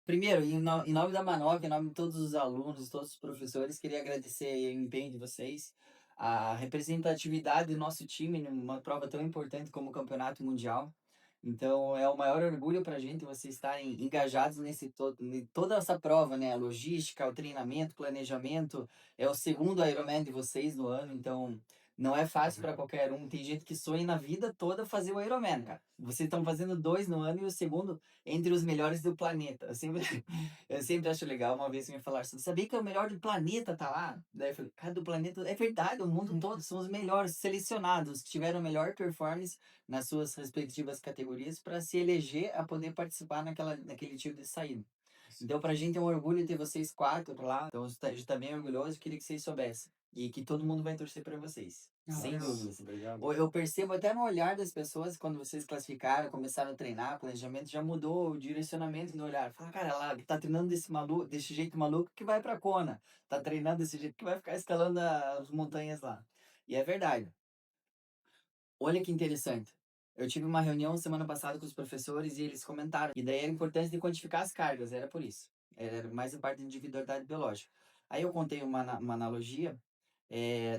Primeiro, em nome da Manoc, em nome de todos os alunos, todos os professores, queria agradecer aí o empenho de vocês, a representatividade do nosso time numa prova tão importante como o Campeonato Mundial. Então, é o maior orgulho para a gente vocês estarem engajados em toda essa prova, né? A logística, o treinamento, o planejamento. É o segundo Ironman de vocês no ano, então não é fácil para qualquer um. Tem gente que sonha na vida toda fazer o Ironman, cara. Vocês estão fazendo dois no ano e o segundo entre os melhores do planeta. Eu sempre acho legal. Uma vez me falaram assim, sabia que é o melhor do planeta tá lá? Daí eu falei, cara, do planeta, é verdade, o mundo todo são os melhores, selecionados, que tiveram melhor performance nas suas respectivas categorias para se eleger a poder participar naquele tipo de saída. Então, pra gente é um orgulho ter vocês quatro lá. Então, a gente tá bem orgulhoso. Queria que vocês soubessem. E que todo mundo vai torcer para vocês. Sem Nossa, dúvidas. obrigado. Eu percebo até no olhar das pessoas, quando vocês classificaram, começaram a treinar, o planejamento já mudou o direcionamento no olhar. Fala, cara, lá, tá treinando desse jeito maluco que vai pra Kona. Tá treinando desse jeito que vai ficar escalando as montanhas lá. E é verdade. Olha que interessante. Eu tive uma reunião semana passada com os professores e eles comentaram. E daí era importante de quantificar as cargas, era por isso. Era mais a parte de individualidade biológica. Aí eu contei uma analogia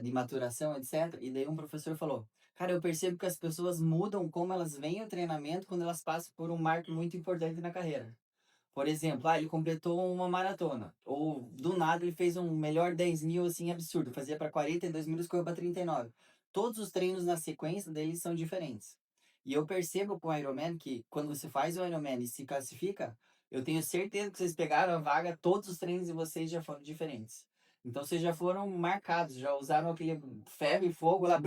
de maturação, etc. E daí um professor falou: cara, eu percebo que as pessoas mudam como elas veem o treinamento quando elas passam por um marco muito importante na carreira. Por exemplo, ele completou uma maratona. Ou do nada ele fez um melhor 10 mil assim absurdo. Fazia para 42 mil, escorreu para 39. Todos os treinos na sequência deles são diferentes. E eu percebo com o Ironman que quando você faz o Ironman e se classifica, eu tenho certeza que vocês pegaram a vaga, todos os treinos de vocês já foram diferentes. Então vocês já foram marcados, já usaram aquele ferro e fogo lá,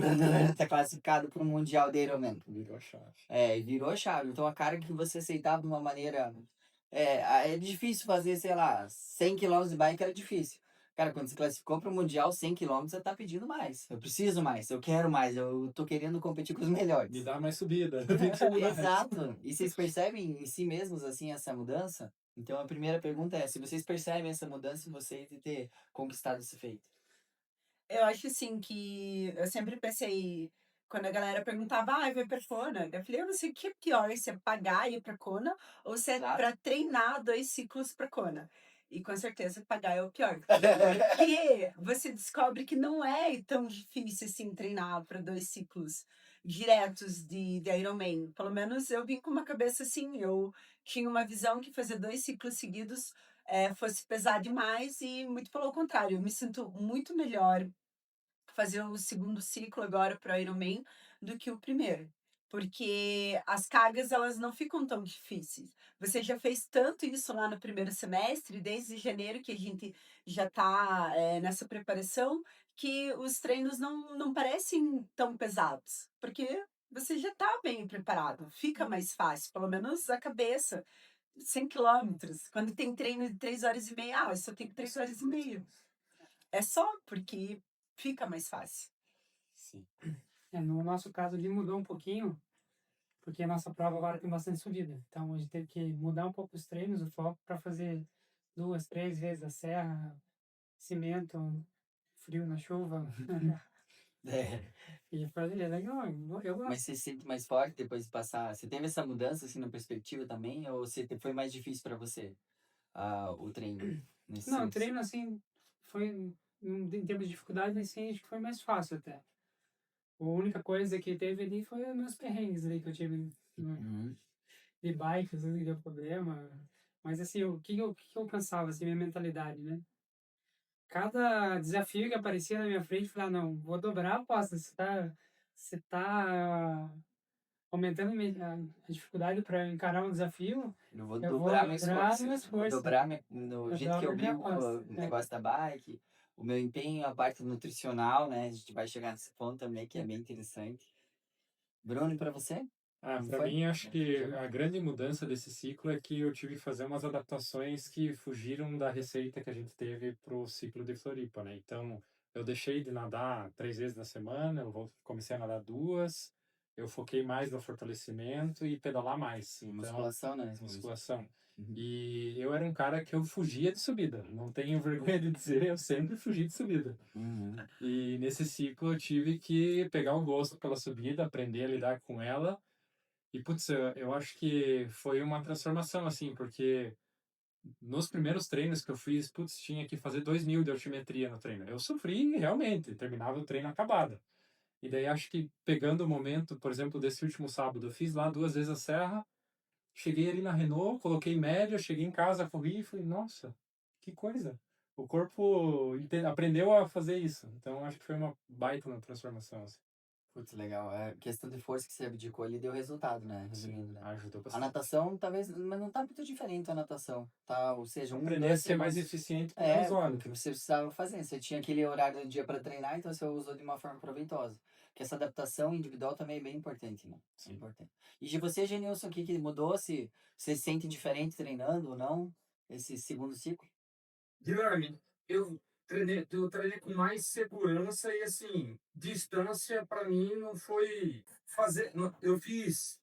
tá classificado para o Mundial de Ironman. Virou a chave. É, virou a chave. Então a carga que você aceitava de uma maneira. É difícil fazer, sei lá, 100 quilômetros de bike era difícil. Cara, quando você classificou para o Mundial 100 quilômetros, você tá pedindo mais. Eu preciso mais, eu quero mais, eu tô querendo competir com os Me melhores. dá mais subida, tem que subir mais. Exato. E vocês percebem em si mesmos, assim, essa mudança? Então a primeira pergunta é: se vocês percebem essa mudança em vocês de ter conquistado esse feito? Eu acho assim que eu sempre pensei, quando a galera perguntava, vai pra Kona? Eu falei, eu não sei o que é pior, se é pagar e ir pra Kona ou se é Exato. pra treinar 2 ciclos pra Kona. E com certeza pagar é o pior. Porque você descobre que não é tão difícil assim treinar para 2 ciclos diretos de Ironman. Pelo menos eu vim com uma cabeça assim, eu tinha uma visão que fazer 2 ciclos seguidos fosse pesar demais e muito pelo contrário, eu me sinto muito melhor fazer o segundo ciclo agora para o Ironman do que o primeiro. Porque as cargas elas não ficam tão difíceis. Você já fez tanto isso lá no primeiro semestre, desde janeiro que a gente já está nessa preparação, que os treinos não parecem tão pesados, porque você já está bem preparado, fica mais fácil, pelo menos a cabeça. 100 quilômetros, quando tem treino de 3 horas e meia, eu só tenho 3 horas e meia. É só porque fica mais fácil. Sim. No nosso caso ali mudou um pouquinho, porque a nossa prova agora tem bastante subida. Então a gente teve que mudar um pouco os treinos, o foco para fazer 2, 3 vezes a serra, cimento, frio na chuva. É. E foi legal, eu Mas gosto. você se sente mais forte depois de passar? Você teve essa mudança assim na perspectiva também? Ou foi mais difícil para você o treino nesse Não, o sentido? treino assim foi, em termos de dificuldade, assim, acho que foi mais fácil até. A única coisa que teve ali foi os meus perrengues ali que eu tive Uhum. de bike, às vezes que deu problema. Mas assim, o que eu pensava, assim, minha mentalidade, né? Cada desafio que aparecia na minha frente, eu falava, não, vou dobrar a aposta. Você tá aumentando a dificuldade para encarar um desafio, Eu vou eu vou dobrar meu dobrar esforço. meu Vou esforço, dobrar no eu jeito que eu dobro minha brigo com aposta. o negócio da bike, o meu empenho, a parte nutricional, né? A gente vai chegar nesse ponto também, que é bem interessante. Bruno, e para você? Como Para foi? mim, acho que a grande mudança desse ciclo é que eu tive que fazer umas adaptações que fugiram da receita que a gente teve para o ciclo de Floripa, né? Então, eu deixei de nadar 3 vezes na semana, comecei a nadar duas, eu foquei mais no fortalecimento e pedalar mais. Sim, Então, musculação, né? musculação. Uhum. E eu era um cara que eu fugia de subida, não tenho vergonha de dizer, eu sempre fugi de subida. Uhum. E nesse ciclo eu tive que pegar o gosto pela subida, aprender a lidar com ela. E, putz, eu acho que foi uma transformação, assim, porque nos primeiros treinos que eu fiz, putz, tinha que fazer 2.000 de altimetria no treino. Eu sofri realmente, terminava o treino acabado. E daí acho que pegando o momento, por exemplo, desse último sábado, eu fiz lá 2 vezes a serra, cheguei ali na Renault, coloquei média, cheguei em casa, corri e falei, nossa, que coisa. O corpo aprendeu a fazer isso. Então acho que foi uma baita na transformação, assim. Putz, legal. É questão de força que você abdicou ali deu resultado, né? Sim, Resumindo, né? ajudou A bastante. natação, talvez, mas não tá muito diferente a natação, tá? Ou seja, Aprender a dois ser mais segundos. eficiente com menos É, o horas. que você precisava fazer. Você tinha aquele horário do dia para treinar, então você usou de uma forma proveitosa. Porque essa adaptação individual também é bem importante, né? É Sim. importante. E de você, Genilson, o que que mudou? Se você se sente diferente treinando ou não? Esse segundo ciclo? Guilherme, eu treinei com mais segurança e assim, distância para mim não foi fazer. Eu fiz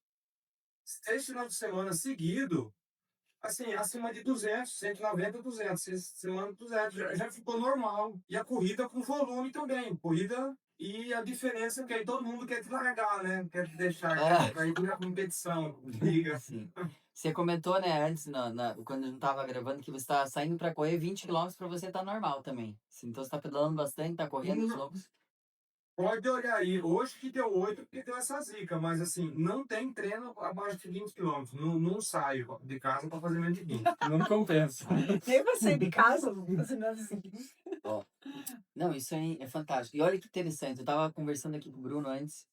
6 finais de semana seguido, assim, acima de 200, 190, 200, semana 200, já ficou normal. E a corrida com volume também, corrida e a diferença é que aí todo mundo quer te largar, né? Quer te deixar, Ah, quer ir na competição, briga. sim. Você comentou, né, antes, quando a gente tava gravando, que você tá saindo para correr 20 quilômetros para você tá normal também. Então você tá pedalando bastante, tá correndo os loucos. Pode olhar aí, hoje que deu 8 porque deu essa zica, mas assim, não tem treino abaixo de 20 quilômetros. Não, não saio de casa para fazer menos de 20. Não compensa. Nem você de casa, fazendo assim. Ó, não, isso aí é fantástico. E olha que interessante, eu tava conversando aqui com o Bruno antes,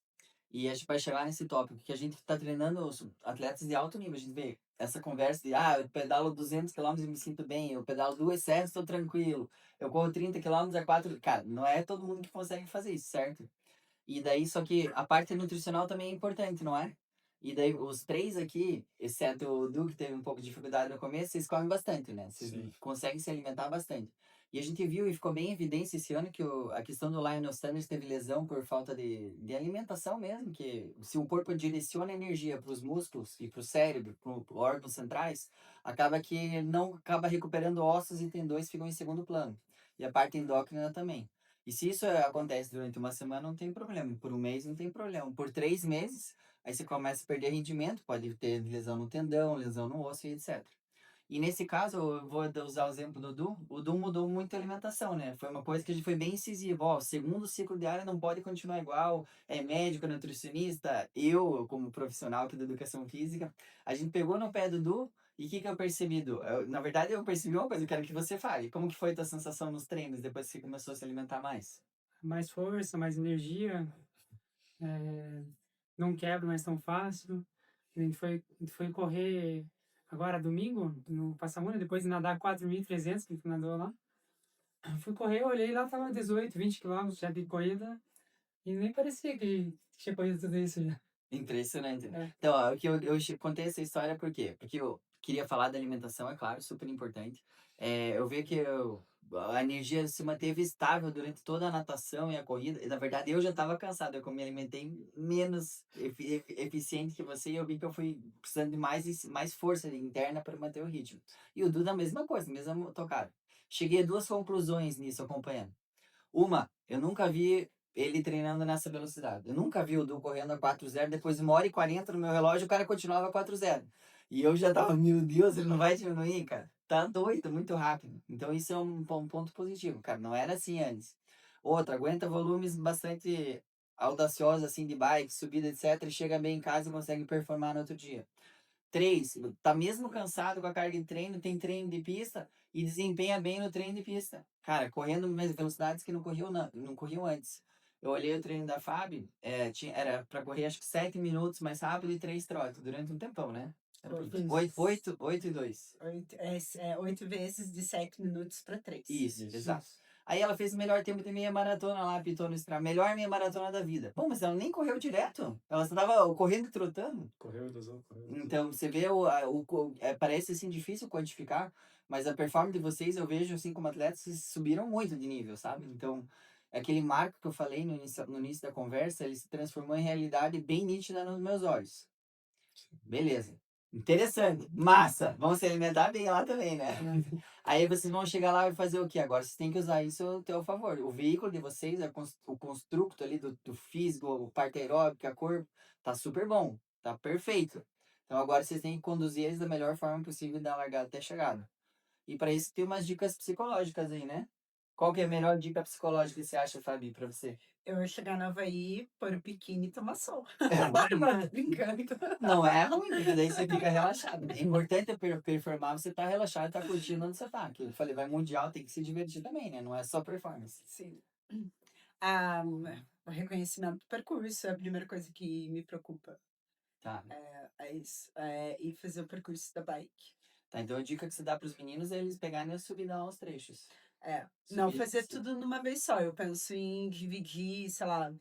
e a gente vai chegar nesse tópico, que a gente tá treinando os atletas de alto nível. A gente vê essa conversa de, eu pedalo 200 quilômetros e me sinto bem, eu pedalo 2 serras, estou tranquilo, eu corro 30 quilômetros a 4. Cara, não é todo mundo que consegue fazer isso, certo? E daí, só que a parte nutricional também é importante, não é? E daí, os três aqui, exceto o Du, que teve um pouco de dificuldade no começo, vocês comem bastante, né? Vocês Sim. conseguem se alimentar bastante. E a gente viu e ficou bem em evidência esse ano que a questão do Lionel Sanders teve lesão por falta de alimentação mesmo, que se o corpo direciona energia para os músculos e para o cérebro, para os órgãos centrais, acaba que não acaba recuperando ossos e tendões, ficam em segundo plano. E a parte endócrina também. E se isso acontece durante uma semana, não tem problema. Por um mês, não tem problema. Por 3 meses, aí você começa a perder rendimento, pode ter lesão no tendão, lesão no osso e etc. E nesse caso, eu vou usar o exemplo do Du. O Du mudou muito a alimentação, né? Foi uma coisa que a gente foi bem incisivo. Ó, o segundo ciclo diário não pode continuar igual. É médico, nutricionista, eu, como profissional aqui da educação física, a gente pegou no pé do Du. E o que eu percebi, Du? Na verdade, eu percebi uma coisa, eu quero que você fale. Como que foi a tua sensação nos treinos depois que você começou a se alimentar mais? Mais força, mais energia, não quebra mais tão fácil. A gente foi correr agora domingo no Passamuna, depois de nadar 4.300 que a gente nadou lá. Fui correr, eu olhei lá, tava 18, 20 quilômetros já de corrida e nem parecia que tinha corrido tudo isso já. Impressionante. É. Então, ó, o que eu contei essa história por quê? Porque eu queria falar da alimentação, é claro, super importante. Eu vi que a energia se manteve estável durante toda a natação e a corrida. E, na verdade, eu já estava cansado, eu me alimentei menos eficiente que você e eu vi que eu fui precisando de mais força interna para manter o ritmo. E o Duda, a mesma coisa, mesma tocada. Cheguei a duas conclusões nisso acompanhando. Uma, eu nunca vi ele treinando nessa velocidade. Eu nunca vi o Du correndo a 4:0, depois de 1h40 no meu relógio, o cara continuava a 4:0. E eu já tava, meu Deus, ele não vai diminuir, cara. Tá doido, muito rápido. Então isso é um ponto positivo, cara. Não era assim antes. Outra, aguenta volumes bastante audaciosos, assim, de bike, subida, etc. E chega bem em casa e consegue performar no outro dia. 3, tá mesmo cansado com a carga de treino, tem treino de pista e desempenha bem no treino de pista. Cara, correndo nas velocidades que não corriam antes. Eu olhei o treino da Fábio, era para correr acho que 7 minutos mais rápido e 3 trotes durante um tempão, né? Era por Isso. 8 e 2. 8 vezes de 7 minutos para 3. Isso, Isso. exato. Aí ela fez o melhor tempo de meia maratona lá, apitou no Strava. Melhor meia maratona da vida. Pô, mas ela nem correu direto. Ela só tava correndo e trotando. Correu, dosou, correu, dosou. Então, você vê, parece assim difícil quantificar, mas a performance de vocês eu vejo assim como atletas, vocês subiram muito de nível, sabe? Então, aquele marco que eu falei no início da conversa, ele se transformou em realidade bem nítida nos meus olhos. Beleza. Interessante. Massa. Vão se alimentar bem lá também, né? Aí vocês vão chegar lá e fazer o quê? Agora vocês têm que usar isso ao teu favor. O veículo de vocês, o construto ali do físico, o parte aeróbica, a corpo, tá super bom. Tá perfeito. Então agora vocês têm que conduzir eles da melhor forma possível da largada até a chegada. E para isso tem umas dicas psicológicas aí, né? Qual que é a melhor dica psicológica que você acha, Fabi, para você? Eu ia chegar no Havaí, pôr o biquíni e tomar sol. É, Brincando. não é ruim, porque daí você fica relaxado. É importante é performar, você tá relaxado, tá curtindo onde você tá. Que eu falei, vai mundial, tem que se divertir também, né? Não é só performance. Sim. Ah, o reconhecimento do percurso é a primeira coisa que me preocupa. Tá. É isso. E fazer o percurso da bike. Tá, então a dica que você dá pros meninos é eles pegarem a subida aos trechos. Não Subida e fazer descida. tudo numa vez só. Eu penso em dividir, sei lá,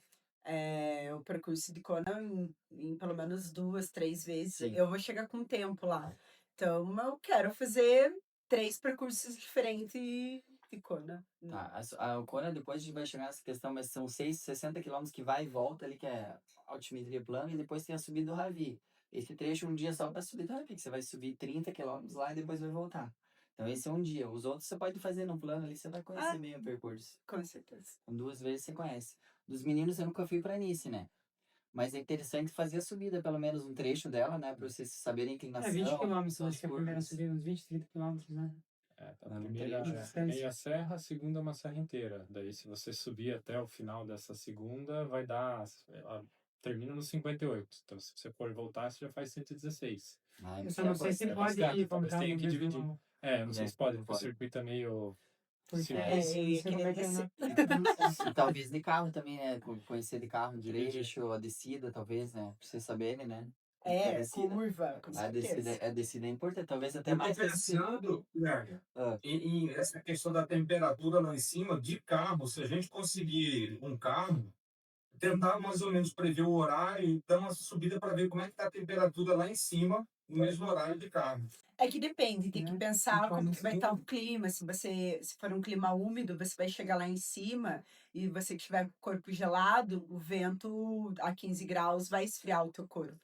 o percurso de Kona em pelo menos 2, 3 vezes. Sim. Eu vou chegar com tempo lá. Então, eu quero fazer 3 percursos diferentes de Kona. Tá, o Kona depois a gente vai chegar nessa questão, mas são 60 quilômetros que vai e volta ali, que é altimetria plana, e depois tem a subida do Ravi. Esse trecho um dia só pra subir do Ravi, que você vai subir 30 quilômetros lá e depois vai voltar. Então esse é um dia. Os outros você pode fazer no plano ali, você vai conhecer Ah. bem o percurso. Com certeza. Com 2 vezes você conhece. Dos meninos eu nunca fui pra Nice, né? Mas é interessante fazer a subida, pelo menos um trecho dela, né? Pra vocês saberem a inclinação. 20 quilômetros, as acho que é a primeira curvas. subida, uns 20, 30 quilômetros, né? A Não, não primeira tem é meia serra, a segunda é uma serra inteira. Daí, se você subir até o final dessa segunda, vai dar. Ela termina no 58. Então, se você for voltar, você já faz 116. Ah, Eu só não sei se é pode bastante, ir talvez voltar tenha no que dividir. mesmo... Não sei se pode, não porque o pode. circuito é meio. Porque Sim, É, não sei eu ia como é que é, querer né? E talvez de carro também, né? Conhecer de carro direito, a descida, talvez, né? Pra vocês saberem, né? Porque a descida, curva, com certeza. a descida é importante, talvez até Eu tô mais que a descida. pensando, Guilherme, Ah, em essa questão da temperatura lá em cima, de carro, se a gente conseguir um carro, tentar mais ou menos prever o horário e dar uma subida para ver como é que tá a temperatura lá em cima, no mesmo horário de carro. É que depende, tem que Né? pensar como Pode que vai estar o clima. Se for um clima úmido, você vai chegar lá em cima e você que tiver com o corpo gelado, o vento a 15 graus vai esfriar o teu corpo.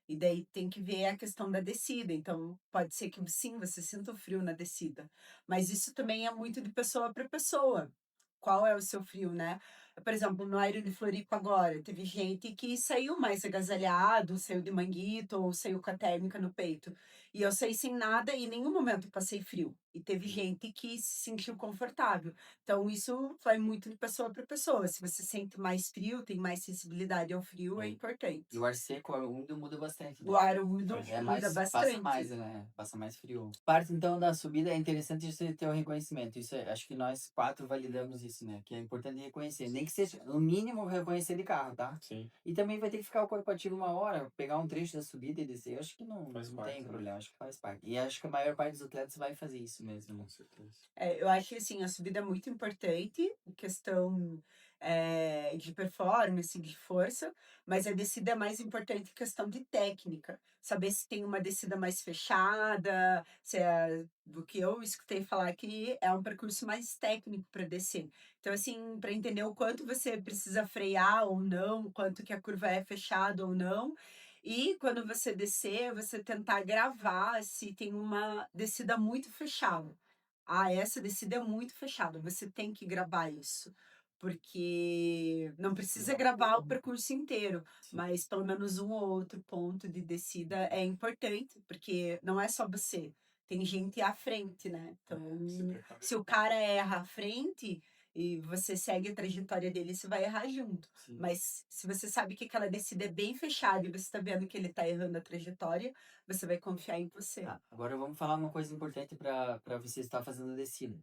E daí tem que ver a questão da descida. Então, pode ser que sim, você sinta o frio na descida. Mas isso também é muito de pessoa para pessoa. Qual é o seu frio, né? Por exemplo, no Aero de Floripa agora, teve gente que saiu mais agasalhado, saiu de manguito ou saiu com a térmica no peito. E eu saí sem nada e em nenhum momento passei frio. E teve gente que se sentiu confortável. Então, isso vai muito de pessoa para pessoa. Se você sente mais frio, tem mais sensibilidade ao frio, é e importante. o ar seco, o ar úmido muda bastante, né? O ar úmido É muda mais, passa bastante. mais, né? Passa mais frio. Parte então da subida é interessante você ter o reconhecimento. Isso acho que nós 4 validamos isso, né? Que é importante reconhecer. Nem que seja, no mínimo, reconhecer de carro, tá? Sim. E também vai ter que ficar o corpo ativo uma hora, pegar um trecho da subida e descer. Eu acho que não, Faz não parte, tem né? problema, acho que faz parte. E acho que a maior parte dos atletas vai fazer isso mesmo, né? Com certeza. Eu acho que assim, a subida é muito importante, em questão de performance, de força, mas a descida é mais importante em questão de técnica. Saber se tem uma descida mais fechada, se é, do que eu escutei falar que é um percurso mais técnico para descer. Então, assim, para entender o quanto você precisa frear ou não, o quanto que a curva é fechada ou não. E quando você descer, você tentar gravar se tem uma descida muito fechada. Essa descida é muito fechada. Você tem que gravar isso. Porque não precisa gravar o percurso inteiro, Sim. mas pelo menos um ou outro ponto de descida é importante, porque não é só você, tem gente à frente, né? Então, se o cara erra à frente e você segue a trajetória dele, você vai errar junto. Sim. Mas se você sabe que aquela descida é bem fechada e você está vendo que ele está errando a trajetória, você vai confiar em você. Agora vamos falar uma coisa importante para você estar fazendo a descida.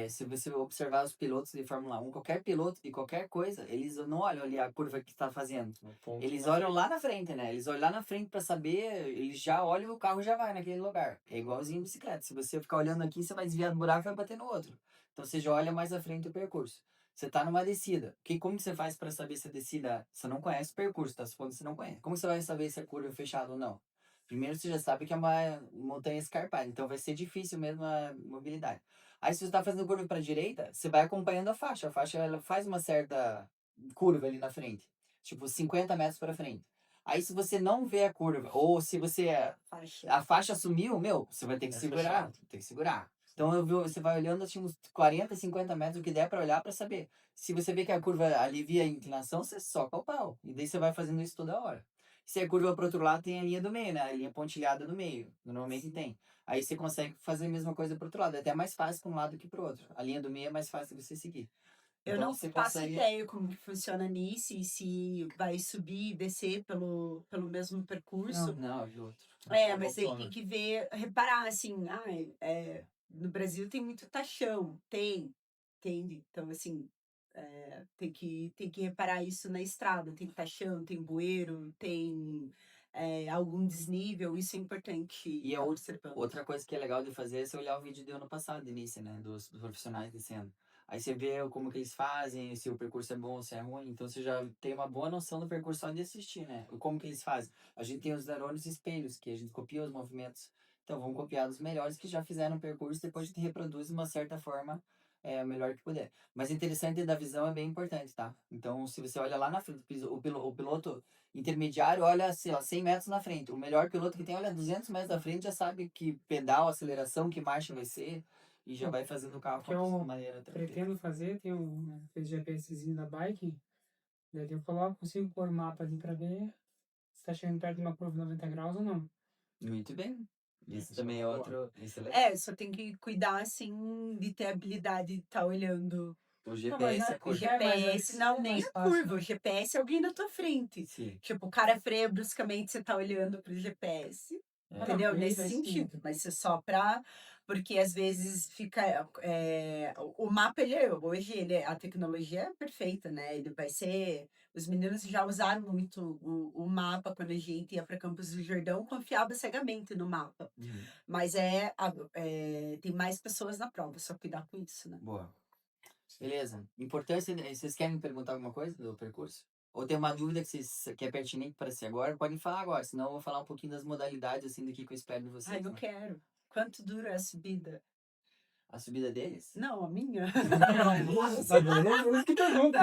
Se você observar os pilotos de Fórmula 1, qualquer piloto de qualquer coisa, eles não olham ali a curva que está fazendo. No ponto Eles lá. olham lá na frente, né? Eles olham lá na frente para saber, eles já olham e o carro já vai naquele lugar. É igualzinho bicicleta. Se você ficar olhando aqui, você vai desviar do buraco e vai bater no outro. Então você já olha mais à frente do percurso. Você tá numa descida. Como você faz para saber se a descida... Você não conhece o percurso, tá? Supondo que você não conhece. Como você vai saber se a curva é fechada ou não? Primeiro você já sabe que é uma montanha escarpada, então vai ser difícil mesmo a mobilidade. Aí se você está fazendo curva para a direita, você vai acompanhando a faixa. A faixa ela faz uma certa curva ali na frente, tipo 50 metros para frente. Aí se você não vê a curva, ou se a faixa sumiu, meu, você vai ter que segurar, fechado. tem que segurar. Então você vai olhando assim uns 40, 50 metros, o que der para olhar para saber. Se você vê que a curva alivia a inclinação, você soca o pau. E daí você vai fazendo isso toda hora. Se a curva para outro lado, tem a linha do meio, né? A linha pontilhada no meio. Normalmente tem. Aí você consegue fazer a mesma coisa pro outro lado. É até mais fácil para um lado que pro outro. A linha do meio é mais fácil de você seguir. Eu Então não você faço consegue. ideia como que funciona nisso e se vai subir e descer pelo mesmo percurso. Não, de outro. Mas aí tem Voltona. que ver, reparar assim, no Brasil tem muito taxão, entende? Então, assim, tem que reparar isso na estrada, tem taxão, tem bueiro, tem algum desnível, isso é importante E estar observando. outra coisa que é legal de fazer é você olhar o vídeo do ano passado, início, né? Dos profissionais descendo. Aí você vê como que eles fazem, se o percurso é bom, se é ruim. Então você já tem uma boa noção do percurso só de assistir, né? E como que eles fazem. A gente tem os neurônios espelhos, que a gente copia os movimentos. Então vamos copiar dos melhores que já fizeram o percurso, depois a gente reproduz de uma certa forma o melhor que puder. Mas interessante da visão é bem importante, tá? Então se você olha lá na frente, o piloto intermediário olha, sei lá, 100 metros na frente. O melhor piloto que tem olha 200 metros na frente, já sabe que pedal, aceleração, que marcha vai ser e já vai fazendo o carro que eu de maneira tranquila. pretendo fazer, tem aquele GPSzinho da bike, daí eu coloco, consigo pôr o mapa ali pra ver se tá chegando perto de uma curva de 90 graus ou não. Muito bem. Isso Isso também é é boa. outro excelente. Só tem que cuidar, assim, de ter a habilidade de estar olhando O mas GPS é- é o curto. GPS, não, nem mais a fácil. curva, o GPS é alguém na tua frente. Sim. Tipo, o cara freia bruscamente, você tá olhando pro GPS. É. Entendeu? Não, Nesse é sim. sentido. Mas isso é só pra. Porque às vezes fica. O mapa, hoje, a tecnologia é perfeita, né? Ele vai ser. Os meninos já usaram muito o mapa quando a gente ia para Campos do Jordão, confiava cegamente no mapa. Uhum. Mas tem mais pessoas na prova, só cuidar com isso, né? Boa. Beleza. Importância, vocês querem me perguntar alguma coisa do percurso? Ou tem uma dúvida que é pertinente para si agora? Podem falar agora, senão eu vou falar um pouquinho das modalidades, assim, do que eu espero de Ai, vocês, eu né? quero. Quanto dura a subida? A subida deles? Não, a minha. que pergunta.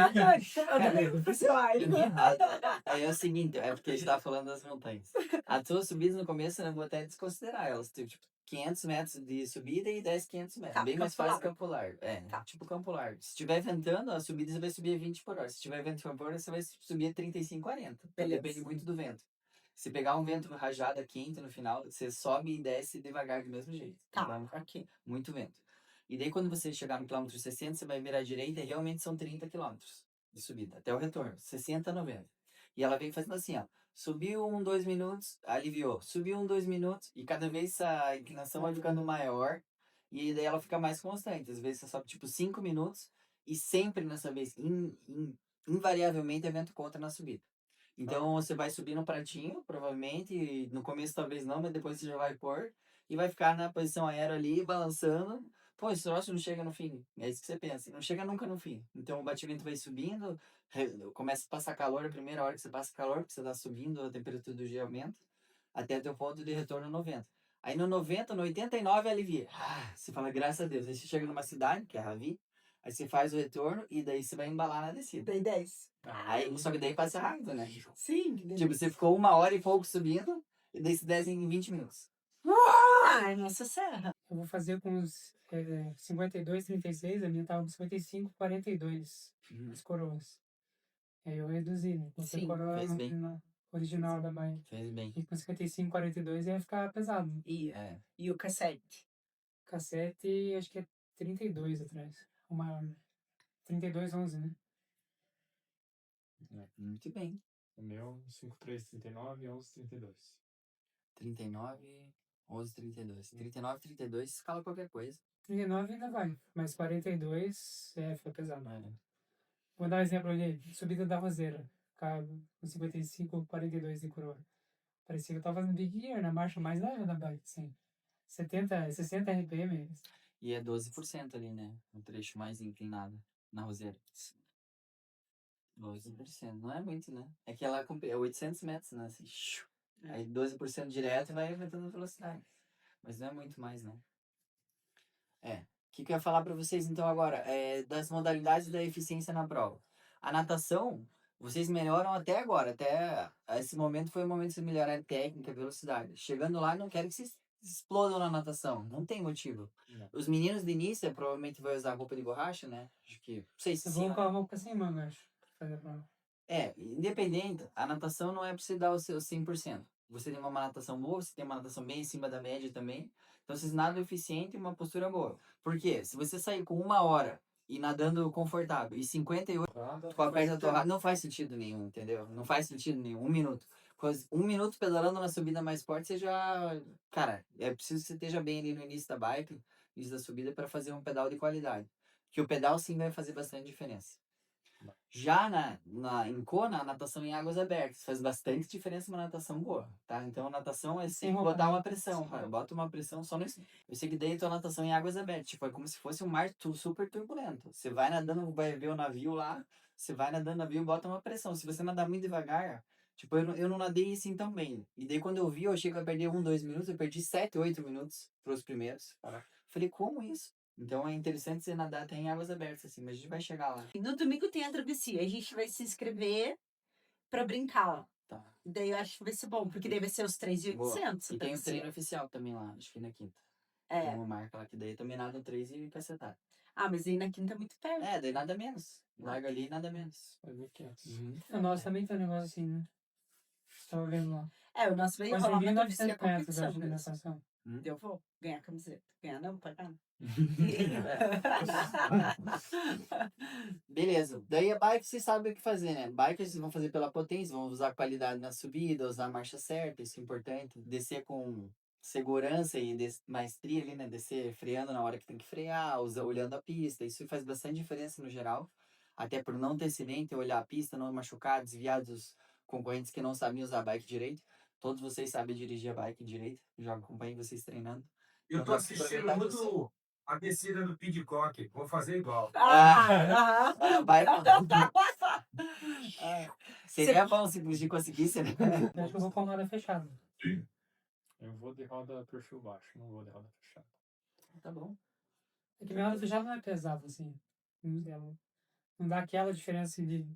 É o seguinte, é porque a gente tava falando das montanhas. As suas subidas no começo eu não vou até desconsiderar elas. Tipo, 500 metros de subida e 10, 500 metros. Tá, Bem mais Campo fácil que Largo. Campo Largo. Tá. Tipo Campo Largo. Se estiver ventando, a subida você vai subir a 20 por hora. Se estiver vento favorável, você vai subir a 35, 40. Então, Beleza. depende muito do vento. Se pegar um vento rajada quente no final, você sobe e desce devagar do mesmo jeito. Tá, Então, ok. muito vento. E daí quando você chegar no quilômetro 60, você vai virar à direita e realmente são 30 quilômetros de subida, até o retorno, 60 a 90. E ela vem fazendo assim, ó, subiu 2 minutos, aliviou, subiu 2 minutos, e cada vez a inclinação vai ficando maior, e daí ela fica mais constante. Às vezes você sobe tipo 5 minutos, e sempre nessa vez, invariavelmente, é vento contra na subida. Então você vai subir no pratinho, provavelmente, e no começo talvez não, mas depois você já vai pôr, e vai ficar na posição aérea ali, balançando. Pô, esse troço não chega no fim. É isso que você pensa. Não chega nunca no fim. Então o batimento vai subindo, começa a passar calor a primeira hora que você passa calor, porque você está subindo, a temperatura do gelo aumenta, até o teu ponto de retorno 90. Aí no 90, no 89 alivia. Você fala, graças a Deus. Aí você chega numa cidade, que é Ravi, aí você faz o retorno e daí você vai embalar na descida. Dei 10. Aí, só que daí passa rápido, né? Sim, que Tipo, delícia. você ficou 1 hora e pouco subindo, e daí se desce em 20 minutos. Ai, nossa serra. Eu vou fazer com os 52, 36, a minha tava com 55, 42, as coroas. Aí eu reduzi, né? Coloquei a Sim, coroa fez bem. na original da bike. Fez bem. E com 55, 42 ia ficar pesado. É. E o cassete? Cassete, acho que é 32 atrás. Uma 32, 11, né? Muito bem. O meu, 5339 e 1132. 39, 11, 32. 39, 32, escala qualquer coisa. 39 ainda vai, mas 42 fica pesado. Né? Vou dar um exemplo ali, subida da Roseira, ficava com 55, 42 de coroa. Parecia que eu tava fazendo Big Gear, na marcha mais leve da bike, assim. 60 RPM. E é 12% ali, né? O trecho mais inclinado na roseira. 12%. Não é muito, né? É que ela é 800 metros, né? Assim, aí 12% direto e vai aumentando a velocidade. Mas não é muito mais, não. O que eu ia falar para vocês então agora? Das modalidades da eficiência na prova. A natação, vocês melhoram até agora. Até esse momento foi o momento de vocês melhorarem técnica, velocidade. Chegando lá, não quero que vocês explodam na natação. Não tem motivo. Não. Os meninos de início provavelmente vão usar roupa de borracha, né? Acho que. Não sei se Eu sim. vou com a roupa sem manga, acho. Pra fazer a prova. Independente, a natação não é para você dar o seu 100%. você tem uma natação boa, você tem uma natação bem em cima da média também. Então, vocês nadam eficiente e uma postura boa. Por quê? Se você sair com 1 hora e nadando confortável e 58 com a perna torrada, não faz sentido nenhum, entendeu? Não faz sentido nenhum. 1 minuto. 1 minuto pedalando na subida mais forte, você já... Cara, é preciso que você esteja bem ali no início da bike, início da subida, para fazer um pedal de qualidade. Que o pedal, sim, vai fazer bastante diferença. Já em Kona, a natação em águas abertas faz bastante diferença uma natação boa, tá? Então, a natação é sempre roupa, botar né? uma pressão, cara. Bota uma pressão só nesse... Eu sei que daí tua natação em águas abertas, tipo, é como se fosse um mar super turbulento. Você vai nadando, vai ver o navio lá, você vai nadando no navio, bota uma pressão. Se você nadar muito devagar, tipo, eu não nadei assim tão bem. E daí, quando eu vi, eu achei que eu ia perder 2 minutos, eu perdi 7, 8 minutos pros primeiros. Falei, como isso? Então, é interessante você nadar até em águas abertas, assim, mas a gente vai chegar lá. No domingo tem a travessia. A gente vai se inscrever pra brincar. Tá. Daí eu acho que vai ser bom, porque daí vai ser os 3.800. E tem o treino oficial também lá, acho que na quinta. É. Tem uma marca lá que daí também nada 3 e cacetada. Ah, mas aí na quinta é muito perto. É, daí nada menos. Larga ali nada menos. Faz 1.500. O nosso também tem um negócio assim, né? Tava vendo lá. É, o nosso vai Mas rolar tem uma travessia 1.900 metros, competição acho, de mesmo. natação. Eu vou ganhar camiseta. Ganhar não, pagar. Beleza. Daí a bike vocês sabem o que fazer, né? Bike vocês vão fazer pela potência, vão usar qualidade na subida, usar a marcha certa, isso é importante. Descer com segurança e maestria ali, né? Descer freando na hora que tem que frear, olhando a pista. Isso faz bastante diferença no geral. Até por não ter acidente, olhar a pista, não machucar, desviar dos concorrentes que não sabem usar a bike direito. Todos vocês sabem dirigir a bike direito. Já acompanho vocês treinando. Eu tô Então, dá pra assistindo aproveitar que muito a descida do Pidcock. Vou fazer igual. Ah, Vai. Seria bom se a gente conseguisse, né? Eu acho que eu vou com a roda fechada. Eu vou de roda perfil baixo, não vou de roda fechada. Tá bom. É que minha roda fechada não é pesada, assim. Não dá aquela diferença de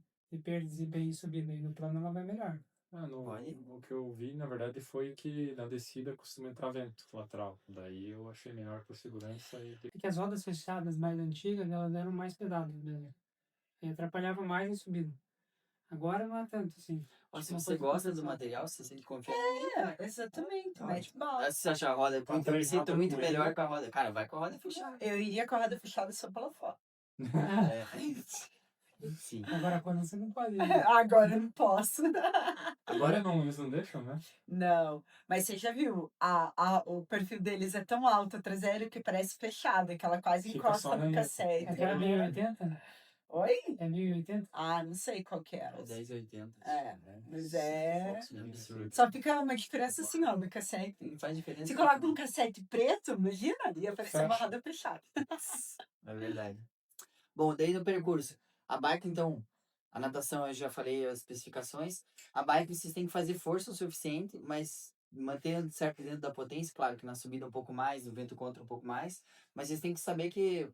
perda de desempenho e subida. E no plano ela vai melhor. Olha. O que eu vi, na verdade, foi que na descida costuma entrar vento lateral. Daí eu achei melhor por segurança e É que as rodas fechadas mais antigas, elas eram mais pesadas mesmo. E atrapalhava mais em subida. Agora não é tanto, assim. Ó, se Uma você coisa gosta do compensa. material, você sente confiança. é, exatamente. Mete bala. Se você achar a roda, Tá eu me três sinto rodas muito com melhor ele. com a roda. Cara, vai com a roda fechada. Eu iria com a roda fechada só pela foto. Sim. Agora quando você não pode. Agora eu não posso. Agora não, eles não deixam, né? Não, mas você já viu? O perfil deles é tão alto, traseiro, que parece fechada, que ela quase Fica encosta só no na- cassete. Aquela 1080? Oi? É 1080? Ah, não sei qual que é. É 10,80. É, mas é... Absurdo. Só fica uma diferença assim, ó, no cassete. Não faz diferença. Se coloca um cassete preto, imagina, ia parecer uma Fecha. roda fechada. É verdade. Bom, daí no percurso. A bike, então, a natação eu já falei as especificações. A bike vocês têm que fazer força o suficiente, mas manter certo dentro da potência. Claro que na subida um pouco mais, no vento contra um pouco mais. Mas vocês têm que saber que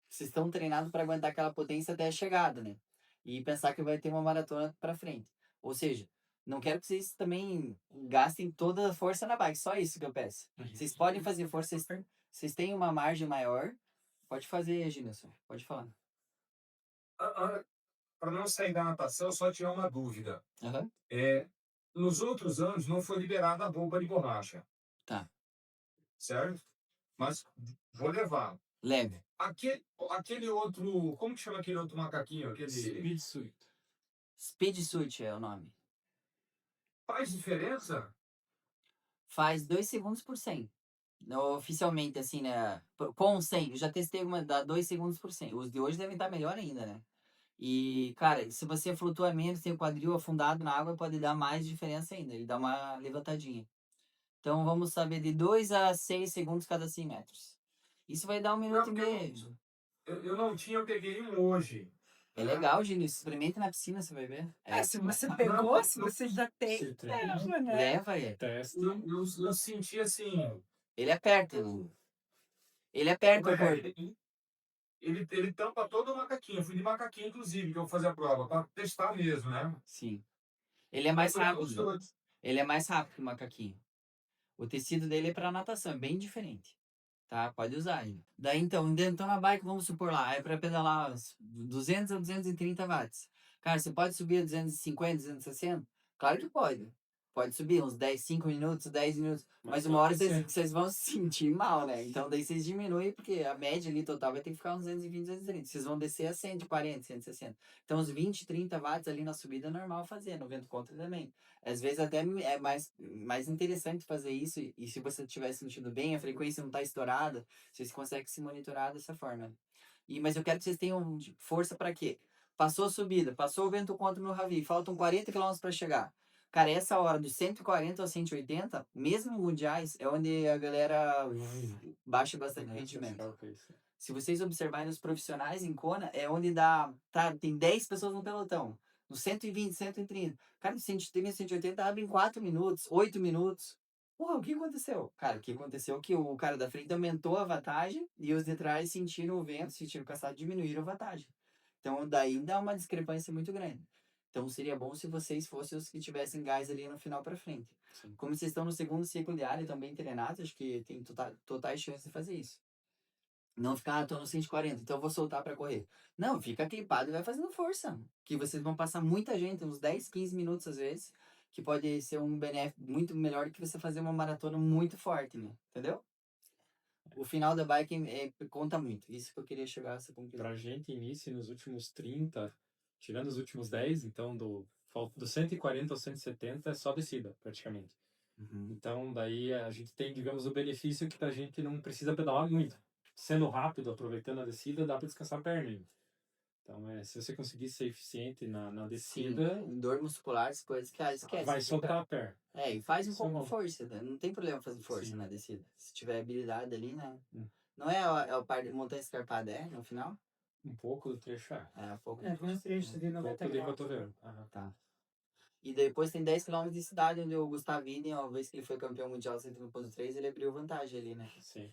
vocês estão treinados para aguentar aquela potência até a chegada, né? E pensar que vai ter uma maratona para frente. Ou seja, não quero que vocês também gastem toda a força na bike. Só isso que eu peço. Vocês podem fazer força, vocês têm uma margem maior. Pode fazer, Gilson. Pode falar. Para não sair da natação, só tirar uma dúvida. Aham. Nos outros anos não foi liberada a bomba de borracha. Tá. Certo? Mas vou levar. Leve. Aquele outro. Como que chama aquele outro macaquinho? Aquele. Speed Suit. Speed Suit é o nome. Faz diferença? Faz 2 segundos por 100. Oficialmente, assim, né? Com 100. Eu já testei uma, dá 2 segundos por 100. Os de hoje devem estar melhor ainda, né? E, cara, se você flutua menos, tem o quadril afundado na água, pode dar mais diferença ainda. Ele dá uma levantadinha. Então, vamos saber de 2 a 6 segundos cada 100 metros. Isso vai dar 1 minuto e meio. Eu não tinha, eu peguei um hoje. É legal, Gino. Experimenta na piscina, você vai ver. Se você pegou, se você já tem, Se tem. leva, né? Leva ele. Testa. Eu senti assim. Ele aperta. Ele aperta o corpo. Ele tampa todo o macaquinho. Eu fui de macaquinho, inclusive, que eu vou fazer a prova, para testar mesmo, né? Sim. Ele é mais Mas eu rápido. gostou. Ele é mais rápido que o macaquinho. O tecido dele é para natação, é bem diferente. Tá? Pode usar ele. Daí então na bike, vamos supor lá, é para pedalar 200 a 230 watts. Cara, você pode subir a 250, 260? Claro que pode. pode subir uns 10, 5 minutos, 10 minutos. Mas uma não hora vai ser. vocês vão se sentir mal, né? Então daí vocês diminuem, porque a média ali total vai ter que ficar uns 220, 230. Vocês vão descer a 140, 160. Então uns 20, 30 watts ali na subida é normal fazer, no vento contra também. Às vezes até é mais interessante fazer isso, e se você estiver sentindo bem, a frequência não está estourada, vocês conseguem se monitorar dessa forma. Mas eu quero que vocês tenham força para quê? Passou a subida, passou o vento contra no Ravi, faltam 40 km para chegar. Cara, essa hora dos 140 aos 180, mesmo mundiais, é onde a galera baixa bastante Não, rendimento. choca isso. Se vocês observarem os profissionais em Kona, é onde dá. Tá, tem 10 pessoas no pelotão. No 120, 130. Cara, no 130, 180 abre em 4 minutos, 8 minutos. Porra, o que aconteceu? Cara, o que aconteceu é que o cara da frente aumentou a vantagem e os de trás sentiram o vento, sentiram o caçado, diminuíram a vantagem. Então, daí dá uma discrepância muito grande. Então, seria bom se vocês fossem os que tivessem gás ali no final para frente. Sim. Como vocês estão no segundo ciclo de área e estão bem treinados, acho que tem totais chances de fazer isso. Não ficar, tô no 140, então eu vou soltar para correr. Não, fica clipado e vai fazendo força. Que vocês vão passar muita gente, uns 10, 15 minutos às vezes, que pode ser um benefício muito melhor do que você fazer uma maratona muito forte, né? Entendeu? O final da bike conta muito. Isso que eu queria chegar a essa conclusão. Pra gente, início nos últimos 30, tirando os últimos 10, então do 140 ao 170 é só descida, praticamente. Uhum. Então, daí a gente tem, digamos, o benefício que a gente não precisa pedalar muito. Sendo rápido, aproveitando a descida, dá para descansar a perna ainda. Então, se você conseguir ser eficiente na descida, Sim, dor muscular, as coisas que esquece. vai soltar a perna. E faz um Isso é pouco bom. de força, né? Não tem problema fazer força Sim. na descida. Se tiver habilidade ali, né? Hum. Não é o par de montanha escarpada, no final? Um pouco do trecho, É, um pouco. É, tem uns trechos de um 90 pouco de graus. cotovelo. Aham. Tá. E depois tem 10 km de cidade, onde o Gustavini, uma vez que ele foi campeão mundial 101.3, ele abriu vantagem ali, né? Sim.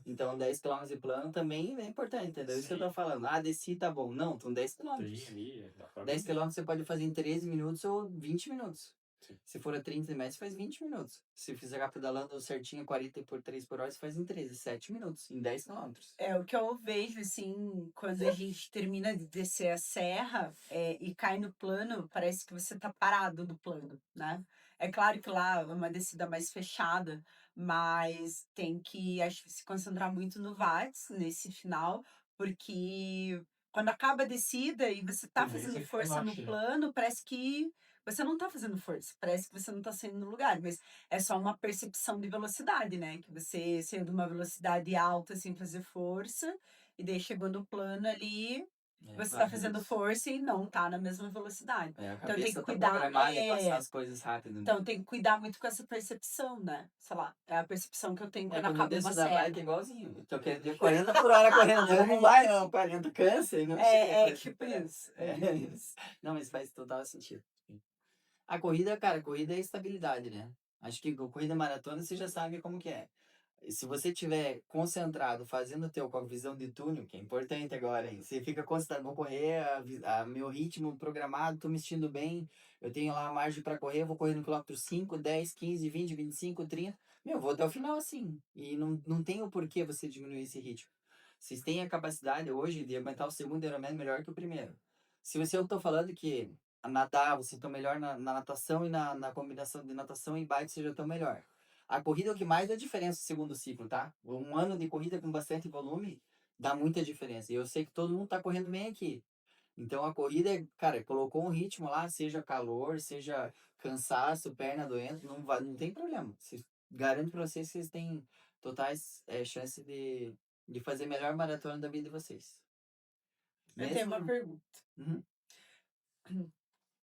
Então 10 km de plano também é importante, entendeu? Isso que eu tô falando. Ah, desci, tá bom. Não, são 10 km. Tem ali, dá pra 10 ver. km você pode fazer em 13 minutos ou 20 minutos. Sim. Se for a 30 metros, faz 20 minutos. Se fizer pedalando certinho, 40 por 3 por hora, você faz em 13, 7 minutos, em 10 km. É o que eu vejo, assim, quando a gente termina de descer a serra e cai no plano, parece que você tá parado no plano, né? É claro que lá é uma descida mais fechada, mas tem que, acho que, se concentrar muito no watts nesse final, porque quando acaba a descida e você tá Tendência fazendo é que força no relaxe, né? plano, parece que você não tá fazendo força, parece que você não tá saindo no lugar, mas é só uma percepção de velocidade, né? Que você saiu de uma velocidade alta sem fazer força, e daí chegou no plano ali, você tá fazendo força e não tá na mesma velocidade. A Então tem que cabeça tá cuidar, programada em passar as coisas rápido. Né? então tem que cuidar muito com essa percepção, né? Sei lá, é a percepção que eu tenho quando Quando eu acaba desço uma da serra. bike é igualzinho. Tô querendo ir 40 por hora correndo. Não vai, não. 40 cansa e não chega. Tipo isso. É isso. Não, mas faz total sentido. A corrida, cara, corrida é estabilidade, né? Acho que corrida maratona você já sabe como que é. Se você tiver concentrado, fazendo o teu com a visão de túnel, que é importante agora, hein? Você fica concentrado, vou correr a meu ritmo programado, tô me sentindo bem, eu tenho lá a margem para correr, vou correr no quilômetro 5, 10, 15, 20, 25, 30. Meu, vou até o final assim. E não tem o porquê você diminuir esse ritmo. Vocês têm a capacidade hoje de aguentar o segundo Ironman melhor que o primeiro. Se você, eu tô falando que a nadar, você tá melhor na natação e na combinação de natação e bike, você já tá melhor. A corrida é o que mais dá diferença no segundo ciclo, tá? Um ano de corrida com bastante volume dá muita diferença. E eu sei que todo mundo tá correndo bem aqui. Então a corrida, cara, colocou um ritmo lá, seja calor, seja cansaço, perna doente, não tem problema. Garanto pra vocês que vocês têm totais chances de fazer a melhor maratona da vida de vocês. Eu tenho uma pergunta. Uhum.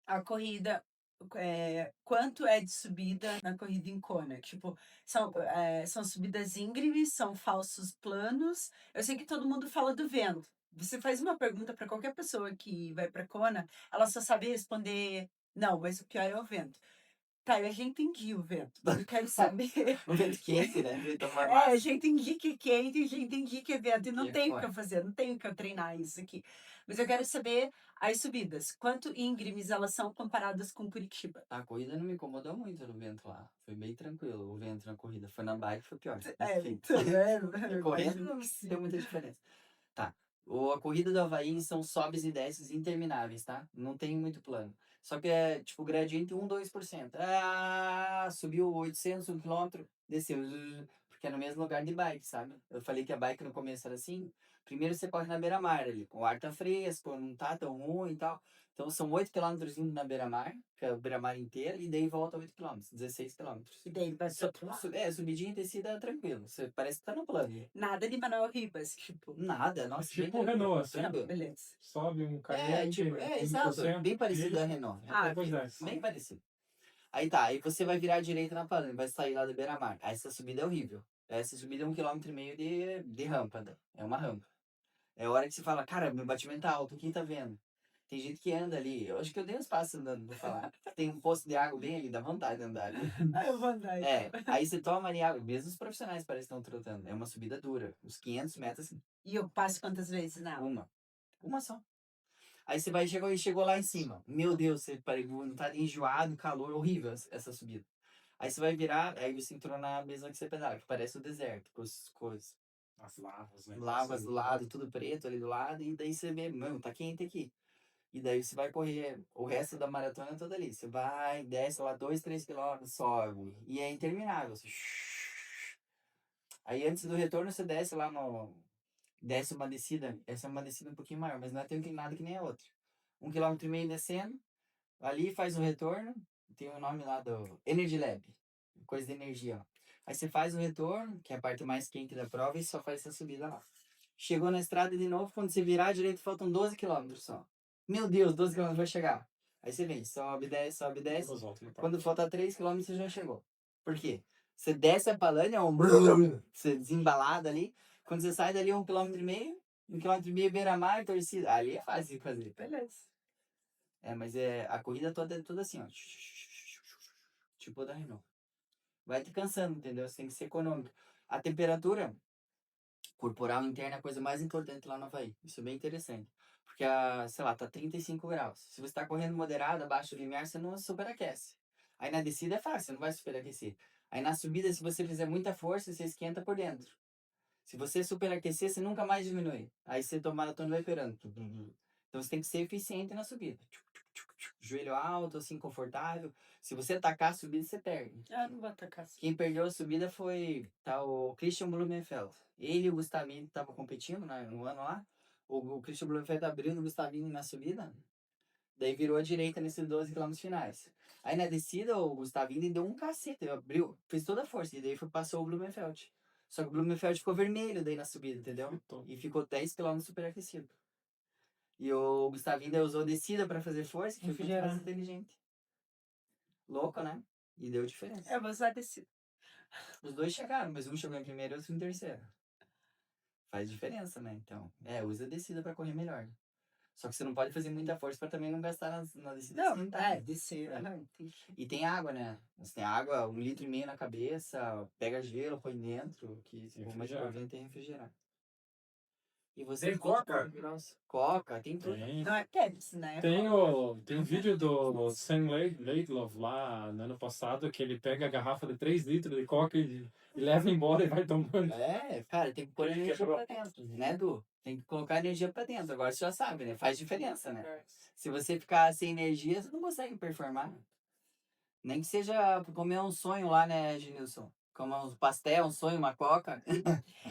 A corrida, quanto é de subida na corrida em Kona? Tipo, são subidas íngremes, são falsos planos. Eu sei que todo mundo fala do vento. Você faz uma pergunta para qualquer pessoa que vai para Kona, ela só sabe responder, não, mas o pior é o vento. Tá, eu já entendi o vento, mas eu quero saber. Um vento quente, né? Vento Eu mormaço. já entendi que é quente, eu já entendi que é vento, e não Que tenho o que foi. eu fazer, não tenho que eu treinar isso aqui. Mas eu quero saber as subidas, quanto íngremes elas são comparadas com Curitiba. A corrida não me incomodou muito no vento lá. Foi bem tranquilo o vento na corrida. Foi na bike, foi pior. É, Enfim. então, Correndo não deu muita diferença. Tá. A corrida do Havaí são sobes e desces intermináveis, tá? Não tem muito plano. Só que é tipo gradiente 2%. Ah, subiu 800, 1 km, desceu. Porque é no mesmo lugar de bike, sabe? Eu falei que a bike no começo era assim. Primeiro você corre na beira-mar ali, o ar tá fresco, não tá tão ruim e tal. Então são 8 km indo na beira-mar, que é a beira-mar inteira, e daí volta 8 km, 16 km. E daí ele vai pro outro lado. Subidinha e descida tranquilo. Você parece que tá no plano. Nada de Manuel Ribas, tipo. Nada, nossa, bem Tipo o tranquilo, Renault, assim. tranquilo. Beleza. Sobe um É, caliente, tipo, exato. 15%, Bem parecido e da Renault. Ah, depois desce. Bem parecido. Aí tá, aí você vai virar à direita na Palana, vai sair lá da beira-mar. Aí essa subida é horrível. Essa subida é 1,5 km de rampa, né? É uma rampa. É a hora que você fala, cara, meu batimento tá alto, quem tá vendo? Tem gente que anda ali. Eu acho que eu dei uns passos andando, vou falar. Tem um poço de água bem ali, dá vontade de andar ali. Ah, eu vou andar. É, aí você toma ali água, mesmo os profissionais parecem que estão trotando. É uma subida dura, uns 500 metros, assim, E eu passo quantas vezes? Não. uma só. Aí você vai, chegou lá em cima. Meu Deus, você não tá enjoado, calor, horrível essa subida. Aí você vai virar, aí você entrou na mesa que você pedala, que parece o deserto, com as coisas. As lavas, né? Lavas do lado, tudo preto ali do lado, e daí você vê, mano, tá quente aqui. E daí você vai correr o resto da maratona toda ali. Você vai, desce lá 2, 3 km, sobe. E é interminável. Você... Aí antes do retorno você desce lá no. Desce uma descida. Essa é uma descida um pouquinho maior, mas não é tão inclinada que nem a outra. 1,5 km descendo. Ali faz o retorno. Tem o nome lá do Energy Lab. Coisa de energia, ó. Aí você faz o retorno, que é a parte mais quente da prova, e só faz essa subida lá. Chegou na estrada de novo, quando você virar à direita, faltam 12 km só. Meu Deus, 12 km vai chegar. Aí você vem, sobe, desce, sobe, desce. Depois volta no parque. Quando falta 3 km, você já chegou. Por quê? Você desce a Palânia, você desembalado ali. Quando você sai dali, 1,5 km, 1,5 km beira-mar, torcida. Ali é fácil de fazer. Beleza. É, mas a corrida toda é toda assim, ó. Tipo da Renault. Vai te cansando, entendeu? Você tem que ser econômico. A temperatura corporal interna é a coisa mais importante lá no Havaí. Isso é bem interessante. Porque, sei lá, tá 35 graus. Se você tá correndo moderado, abaixo do limiar, você não superaquece. Aí na descida é fácil, você não vai superaquecer. Aí na subida, se você fizer muita força, você esquenta por dentro. Se você superaquecer, você nunca mais diminui. Aí você toma maratona e vai operando. Então você tem que ser eficiente na subida. Joelho alto, assim, confortável. Se você atacar a subida, você perde. Ah, não vou atacar. Quem perdeu a subida foi o Christian Blumenfeld. Ele e o Gustavinho estavam competindo, né, no ano lá. O Christian Blumenfeld abriu no Gustavinho na subida. Daí virou à direita nesses 12 km finais. Aí na descida, o Gustavinho deu um cacete. Abriu, fez toda a força. E daí passou o Blumenfeld. Só que o Blumenfeld ficou vermelho daí na subida, entendeu? E ficou 10 km superaquecido. E o Gustavinho daí usou a descida pra fazer força, que foi muito mais inteligente. Louco, né? E deu diferença. Eu vou usar descida. Os dois chegaram, mas um chegou em primeiro e outro em terceiro. Faz diferença, né? Então, usa a descida pra correr melhor. Só que você não pode fazer muita força pra também não gastar na descida. Não, descer. E tem água, né? Você tem água, 1,5 litro na cabeça, pega gelo, põe dentro, que o mais importante é refrigerar. E você Tem coca? Coca, tem tudo. Tem. Não é Pepsi, né? Tem um vídeo do Sam Laidlaw lá no ano passado, que ele pega a garrafa de 3 litros de coca e leva embora e vai tomando. Cara, tem que pôr energia pra dentro, né, Edu? Tem que colocar energia pra dentro. Agora você já sabe, né? Faz diferença, né? Se você ficar sem energia, você não consegue performar. Nem que seja comer um sonho lá, né, Genilson? Comer um pastel, um sonho, uma coca.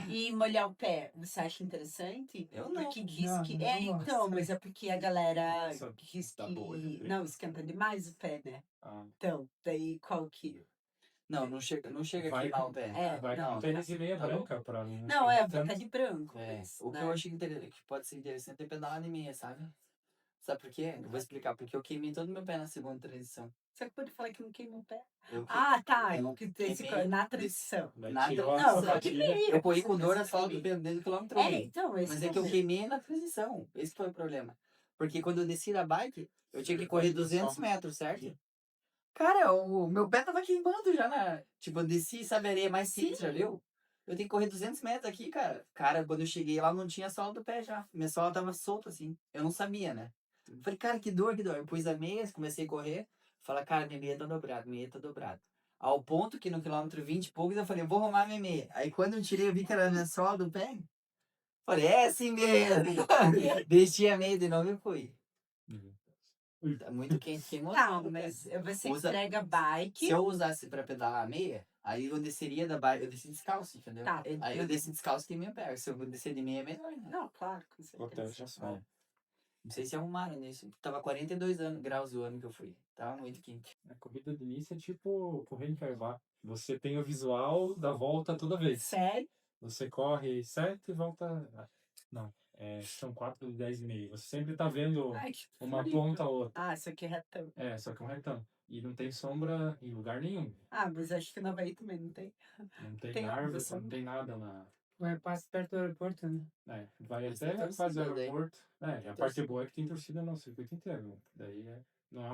E molhar o pé, você acha interessante? Eu não. Porque diz Não, que. não gosto. Então, mas é porque a galera Nossa, diz tá que. boa, né? Não, esquenta demais o pé, né? Ah, Então, daí qual que. Não chega a Vai queimar com- o pé. vai não. com tênis e meia Tá bom. branca pra não. Não, ficar vai tanto. tá de branco. Mas, O que né? eu achei que pode ser interessante é pedalar de meia, sabe? Sabe por quê? Eu vou explicar. Porque eu queimei todo o meu pé na segunda transição. Você pode falar que não queima o pé. Eu Ah, tá. eu Que tem esse queimei na transição. Daí Nada. tirou a Não, sapatilha. Eu corri com dor na sola do pé desde o quilômetro 1. Então, esse Mas é que eu queimei na transição. Esse foi o problema. Porque quando eu desci da bike, eu tinha que correr 200 metros, certo? Cara, o meu pé tava queimando já na... Tipo, eu desci, sabe, a areia mais quente, já viu? Eu tenho que correr 200 metros aqui, cara. Cara, quando eu cheguei lá, não tinha sola do pé já. Minha sola tava solta, assim. Eu não sabia, né? Falei, cara, que dor, que dor. Eu pus a meia, comecei a correr. Falei, cara, minha meia tá dobrada. Ao ponto que no quilômetro 20 e poucos eu falei, vou arrumar minha meia. Aí quando eu tirei, eu vi que era a minha sola do pé. Falei, é assim mesmo. Vesti a meia de novo e fui. Uhum. Tá muito quente, queimou Não, tudo, mas cara. você Usa- entrega Se bike. eu usasse pra pedalar a meia, aí eu desceria da bike, eu desci descalço, entendeu? Tá. Aí eu desci descalço e minha perna. Se eu descer de meia, é melhor, né? Não, claro, com Protege certeza. a sola. Não sei se arrumaram nisso. Tava 42 graus o ano que eu fui. Tava muito quente. A corrida de início é tipo correr em Carvá. Você tem o visual da volta toda vez. Sério? Você corre 7 e volta. Não, são 4 de 10,5. Você sempre tá vendo Ai, que uma frio. ponta a outra. Ah, isso aqui é retão. Só que é um retão. E não tem sombra em lugar nenhum. Ah, mas acho que na Havaí também não tem. Não tem Tem árvore, árvore, não tem nada na. Passa perto do aeroporto, né? Vai Mas até tem quase o torcida daí. aeroporto. E a Tem parte boa é que tem torcida no circuito inteiro. Daí não é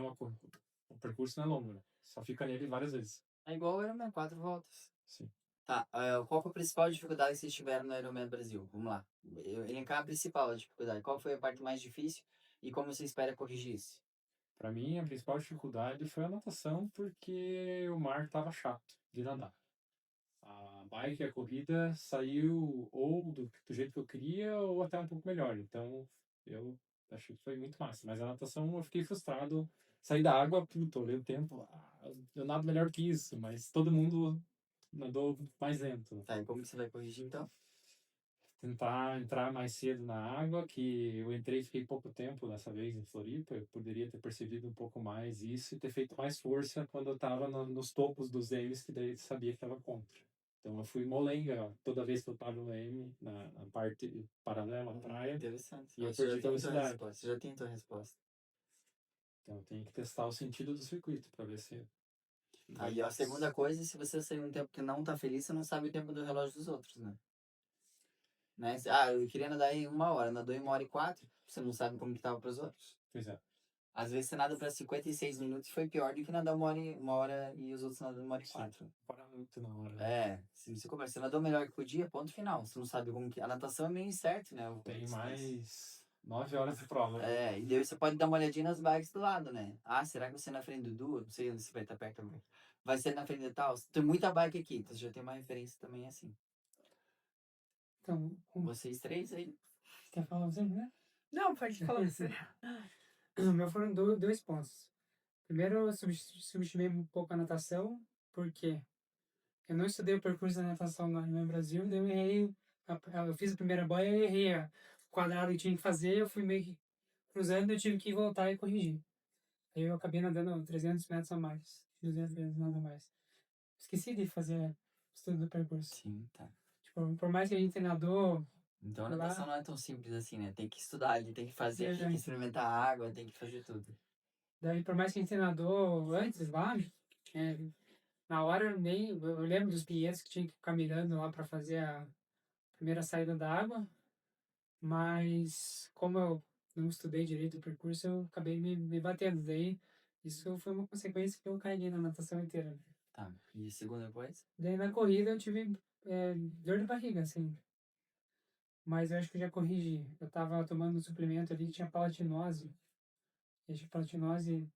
o percurso não é longo, né? Só fica nele várias vezes. É igual o Ironman, 4 voltas. Sim. Tá, qual foi a principal dificuldade que vocês tiveram no Ironman Brasil? Vamos lá. Elencar a principal dificuldade. Qual foi a parte mais difícil e como você espera corrigir isso? Para mim, a principal dificuldade foi a natação, porque o mar estava chato de nadar. A bike, a corrida saiu ou do jeito que eu queria ou até um pouco melhor. Então, eu achei que foi muito massa. Mas a natação eu fiquei frustrado. Saí da água, puto, olhei o tempo. Eu nado melhor que isso, mas todo mundo nadou mais lento. Tá, e como você vai corrigir então? Tentar entrar mais cedo na água, que eu entrei e fiquei pouco tempo dessa vez em Floripa. Eu poderia ter percebido um pouco mais isso e ter feito mais força quando eu estava nos topos dos M's, que daí eu sabia que estava contra. Então eu fui molenga toda vez que eu estava no M, na parte paralela à praia. Interessante. E eu Você já perdi tem tua velocidade. resposta. Você já tem tua resposta. Então eu tenho que testar o sentido do circuito para ver se. Aí a segunda coisa, se você sair um tempo que não tá feliz, você não sabe o tempo do relógio dos outros, né? Eu queria nadar em 1 hora, nadou em 1 hora e 4, você não sabe como que tava pros outros. Pois é. Às vezes você nada pra 56 minutos e foi pior do que nadar 1 hora e os outros nadam 1 hora e 4. Para muito na hora. Se você começa, você nadou melhor que podia, ponto final. Você não sabe como que. A natação é meio incerto, né? Tem mais 9 horas de prova. E daí você pode dar uma olhadinha nas bikes do lado, né? Ah, será que você é na frente do Du? Não sei onde você vai estar perto também. Vai ser na frente de tal? Tem muita bike aqui, então você já tem uma referência também assim. Então, Vocês três aí. quer falar você, né? Não, pode falar você. O meu foram dois pontos. Primeiro, eu subestimei um pouco a natação, porque eu não estudei o percurso da natação no Brasil, daí eu errei. Eu fiz a primeira boia e errei o quadrado que tinha que fazer, eu fui meio que cruzando e eu tive que voltar e corrigir. Aí eu acabei nadando 300 metros a mais, 200 metros nada a mais. Esqueci de fazer o estudo do percurso. Sim, tá. Tipo, por mais que a gente nadou. Então a Lá. natação não é tão simples assim, né? Tem que estudar, ali, tem que fazer, tem que É. experimentar a água, tem que fazer tudo. Daí, por mais que a gente nadou antes lá, na hora eu lembro dos pinheiros que tinha que ficar mirando lá para fazer a primeira saída da água, mas como eu não estudei direito o percurso, eu acabei me batendo. Daí, isso foi uma consequência que eu caí na natação inteira. Tá, e a segunda coisa? Daí, na corrida, eu tive dor de barriga, assim. Mas eu acho que eu já corrigi. Eu tava tomando um suplemento ali que tinha palatinose. E a palatinose,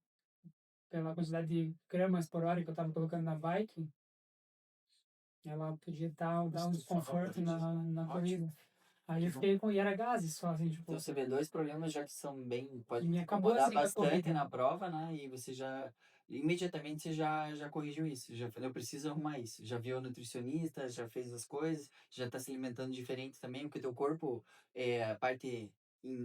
pela quantidade de gramas por hora que eu tava colocando na bike, ela podia dar um desconforto na corrida. Aí eu fiquei com. E era gases só, assim, tipo. Então você vê dois problemas já que são bem. Pode Me acabou incomodar assim com a bastante corrida. na prova, né? E você já. Imediatamente você já corrigiu isso. Já falou, eu preciso arrumar isso. Já viu o nutricionista, já fez as coisas, já tá se alimentando diferente também, porque teu corpo, a parte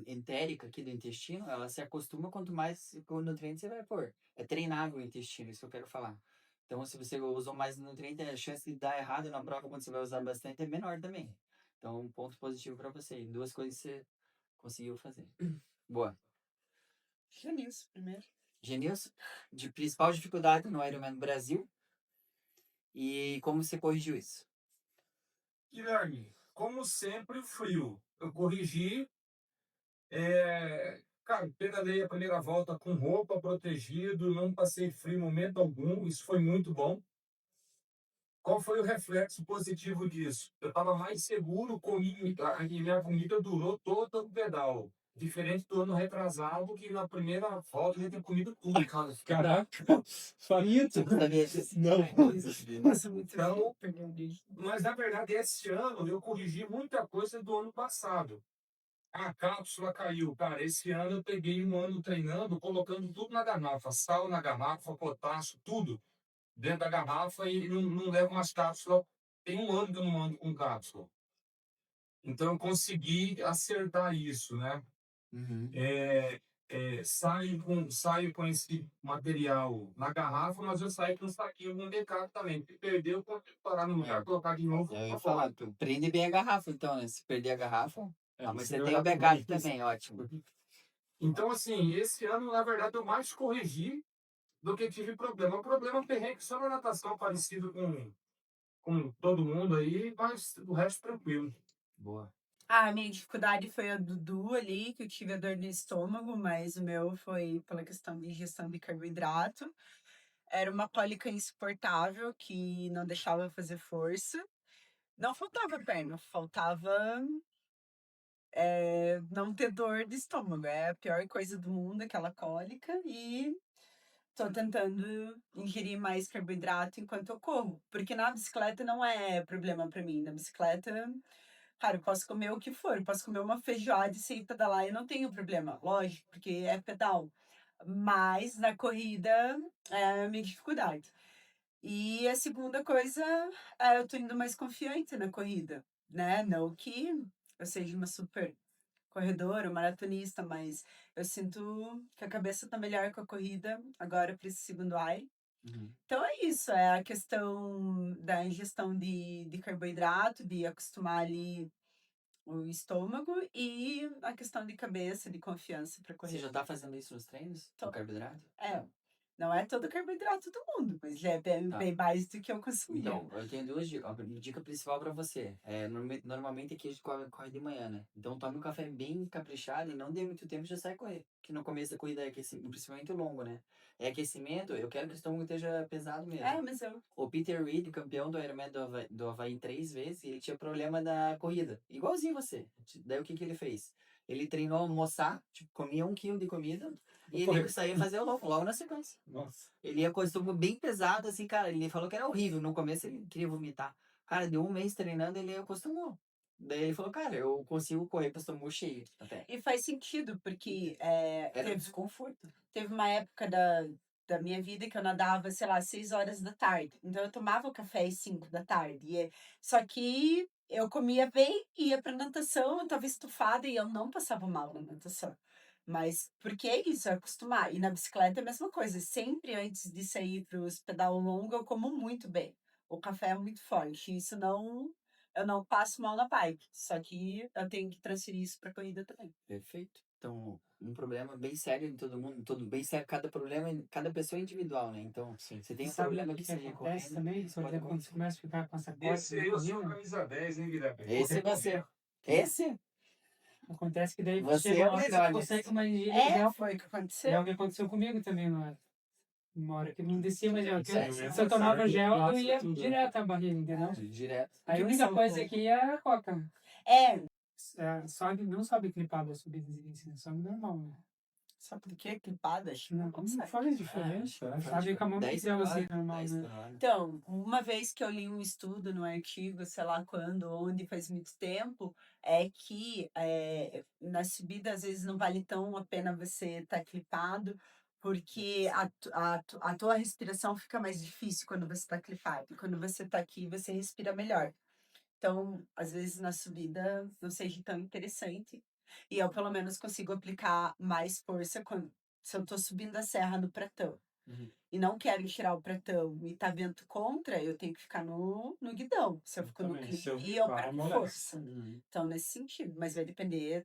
entérica aqui do intestino, ela se acostuma quanto mais nutrientes você vai pôr. É treinável o intestino, isso que eu quero falar. Então, se você usou mais nutriente, a chance de dar errado na prova quando você vai usar bastante é menor também. Então, um ponto positivo para você. Duas coisas que você conseguiu fazer. Boa. Genilson primeiro. Genilson, de principal dificuldade no Ironman Brasil e como você corrigiu isso? Guilherme, como sempre, frio. Eu corrigi. Cara, pedalei a primeira volta com roupa, protegido, não passei frio em momento algum. Isso foi muito bom. Qual foi o reflexo positivo disso? Eu estava mais seguro, comi, e minha comida durou todo o pedal. Diferente do ano retrasado, que na primeira volta eu já tinha comido tudo, cara. Caraca, faminto. Não sabia disso. Não. Nossa, muito Então, perdão. mas na verdade, esse ano eu corrigi muita coisa do ano passado. A cápsula caiu, cara. Esse ano eu peguei um ano treinando, colocando tudo na garrafa, sal na garrafa, potássio, tudo dentro da garrafa e não levo mais cápsula. Tem um ano que eu não ando com cápsula. Então eu consegui acertar isso, né? Uhum. Saio com esse material na garrafa, mas eu saio com um saquinho com decado também. Se perder, eu posso parar no lugar, colocar de novo. Eu ia falar, tu prende bem a garrafa, então, né? Se perder a garrafa. Mas isso você não tem é o backup bonito. também, ótimo. Então, assim, esse ano, na verdade, eu mais corrigi do que tive problema. O problema é um perrengue só na natação, parecido com todo mundo aí, mas o resto tranquilo. Boa. A minha dificuldade foi a do Dudu ali, que eu tive a dor no estômago, mas o meu foi pela questão de ingestão de carboidrato. Era uma cólica insuportável que não deixava eu fazer força. Não faltava perna, faltava não ter dor de estômago. É a pior coisa do mundo, aquela cólica. E tô tentando ingerir mais carboidrato enquanto eu corro. Porque na bicicleta não é problema pra mim. Na bicicleta, cara, eu posso comer o que for. Eu posso comer uma feijoada e sair pedalar e não tenho problema. Lógico, porque é pedal. Mas na corrida é a minha dificuldade. E a segunda coisa eu tô indo mais confiante na corrida, né? Não que eu seja uma super corredora, maratonista, mas eu sinto que a cabeça tá melhor com a corrida agora para esse segundo ai. Uhum. Então é isso, é a questão da ingestão de carboidrato, de acostumar ali o estômago e a questão de cabeça, de confiança para Você correr. já tá fazendo isso nos treinos? Tô. No carboidrato? É, não é todo carboidrato do mundo, mas já é bem, Tá. bem mais do que eu consumia. Então, eu tenho duas dicas. A dica principal pra você. Normalmente aqui a gente corre de manhã, né? Então tome um café bem caprichado e não dê muito tempo e já sai correr. Que no começo da corrida é aquecimento, principalmente o longo, né? É aquecimento, eu quero que o estômago esteja pesado mesmo. Mas eu. O Peter Reed, campeão do Ironman do Havaí 3 vezes, ele tinha problema da corrida. Igualzinho você. Daí o que ele fez? Ele treinou almoçar, tipo, comia 1 quilo de comida e ele saía fazer o longo logo na sequência. Nossa. Ele ia com o estômago bem pesado, assim, cara. Ele falou que era horrível. No começo ele queria vomitar. Cara, deu 1 mês treinando, ele acostumou. Daí ele falou, cara, eu consigo correr com o estômago cheio até. E faz sentido, porque Era desconforto. teve uma época da minha vida que eu nadava, sei lá, 6 horas da tarde. Então eu tomava o café às 5 da tarde. Só que eu comia bem, ia pra natação, eu tava estufada e eu não passava mal na natação. Mas porque é isso, é acostumar. E na bicicleta é a mesma coisa. Sempre antes de sair para os pedal longo, eu como muito bem. O café é muito forte. Isso não. Eu não passo mal na bike. Só que eu tenho que transferir isso para corrida também. Perfeito. Então, um problema bem sério em todo mundo, todo bem sério, cada problema, cada pessoa é individual, né? Então, você tem um Sabe problema o que que seja acontece correndo. também? Por exemplo, quando você começa a ficar com essa corda Esse na aí eu sou a corrida, camisa 10, hein, Guilherme? Esse é você. Esse? acontece que daí Você chega é uma hora que melhor você nisso. consegue uma energia. Foi o que É aconteceu. o que aconteceu comigo também, uma hora que não descia mais gel. Sério? Se eu tomava gel, eu Passa ia tudo. direto à barriga, entendeu? Direto. Aí a única coisa que ia era a coca. Sobe, não sobe clipado a subida de ensino, sobe normal, né? Sabe por que clipada? Acho que Não, não consegue. faz diferença. É, Sabe com a mão 10 que deu assim, por hora, normal, 10 né? por hora. Então, uma vez que eu li um estudo no artigo, sei lá quando, onde, faz muito tempo, é que na subida às vezes não vale tão a pena você estar clipado, porque a tua respiração fica mais difícil quando você está clipado. E quando você está aqui, você respira melhor. Então, às vezes na subida não seja tão interessante. E eu, pelo menos, consigo aplicar mais força se eu tô subindo a serra no pratão. Uhum. E não quero tirar o pratão e tá vento contra, eu tenho que ficar no guidão. Se eu fico no também, se eu clipe, eu ficar, perco amolece. força. Uhum. Então, nesse sentido. Mas vai depender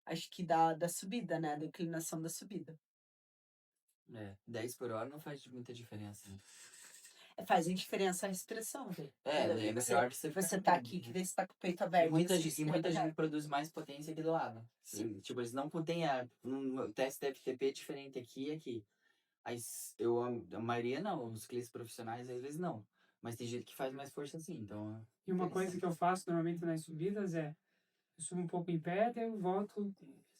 acho que da subida, né? Da inclinação da subida. 10 por hora não faz muita diferença, né? Faz diferença a respiração, velho. É melhor que você Você ficar tá no aqui, tempo, que daí você tá com o peito E aberto. muita, você gente, e respira muita melhor. gente produz mais potência aqui do lado. Sim. Tipo, eles não têm o teste da FTP é diferente aqui e aqui. A maioria não, os clientes profissionais, eles não. Mas tem gente que faz mais força assim, então... E uma coisa que eu faço normalmente nas subidas é eu subo um pouco em pé, daí eu volto,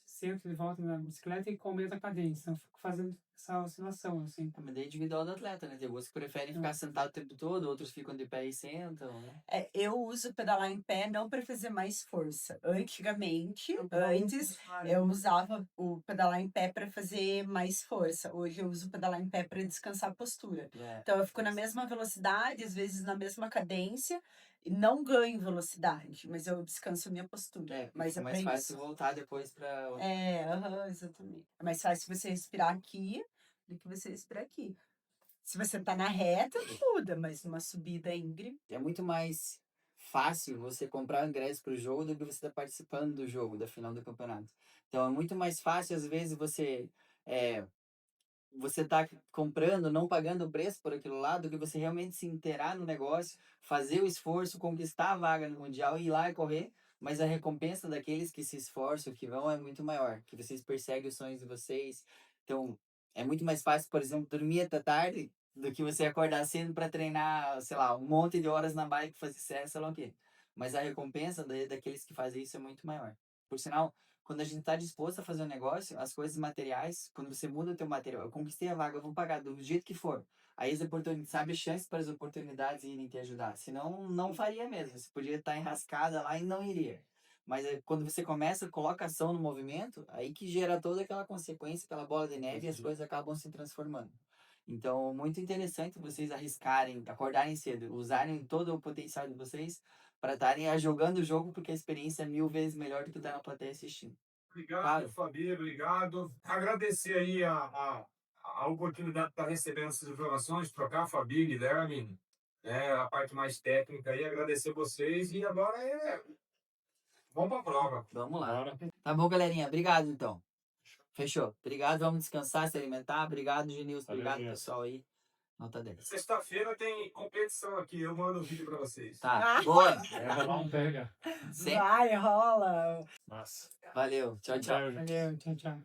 sento de volta na bicicleta e aumento a cadência. Então, eu fico fazendo essa oscilação, assim. Mas daí é individual do atleta, né? Tem alguns que preferem É. ficar sentado o tempo todo, outros ficam de pé e sentam, né? Eu uso pedalar em pé não para fazer mais força. Antigamente, Eu pedalo antes, contrário. eu usava o pedalar em pé para fazer mais força. Hoje eu uso o pedalar em pé para descansar a postura. É. Então eu fico na mesma velocidade, às vezes na mesma cadência, e não ganho velocidade, mas eu descanso a minha postura. É, Mas fica é mais para fácil isso. voltar depois pra. Exatamente. É mais fácil você respirar aqui do que você respirar aqui. Se você tá na reta, muda, mas numa subida íngreme. É muito mais fácil você comprar ingresso pro jogo do que você estar participando do jogo, da final do campeonato. Então é muito mais fácil, às vezes, é, você tá comprando, não pagando o preço por aquilo lá, do que você realmente se inteirar no negócio, fazer o esforço, conquistar a vaga no Mundial, ir lá e correr, mas a recompensa daqueles que se esforçam, que vão, é muito maior, que vocês perseguem os sonhos de vocês. Então, é muito mais fácil, por exemplo, dormir até tarde, do que você acordar cedo para treinar, sei lá, um monte de horas na bike, fazer sério, sei lá o quê. Mas a recompensa daqueles que fazem isso é muito maior. Por sinal, quando a gente está disposto a fazer um negócio, as coisas materiais, quando você muda o teu material, eu conquistei a vaga, eu vou pagar do jeito que for. Aí as oportunidades, sabe, a chance para as oportunidades irem te ajudar. Senão, não faria mesmo. Você podia estar enrascada lá e não iria. Mas quando você começa, coloca ação no movimento, aí que gera toda aquela consequência, aquela bola de neve e as coisas acabam se transformando. Então, muito interessante vocês arriscarem, acordarem cedo, usarem todo o potencial de vocês para estarem jogando o jogo, porque a experiência é 1000 vezes melhor do que estar na plateia assistindo. Obrigado, Claro. Fabi, obrigado. Agradecer aí a oportunidade de estar recebendo essas informações, trocar Fabi, Guilherme, né, a parte mais técnica aí, agradecer vocês e agora vamos para a prova. Vamos lá. Bora. Tá bom, galerinha. Obrigado, então. Fechou. Obrigado, vamos descansar, se alimentar. Obrigado, Genilson. Valeu, Obrigado, Genilson. pessoal aí. Nota 10. Sexta-feira tem competição aqui, eu mando um vídeo para vocês. Tá, boa. Vai rolar um pega. Sempre. Vai, rola! Massa. Valeu. Tchau, tchau. Valeu, gente. Valeu, tchau, tchau.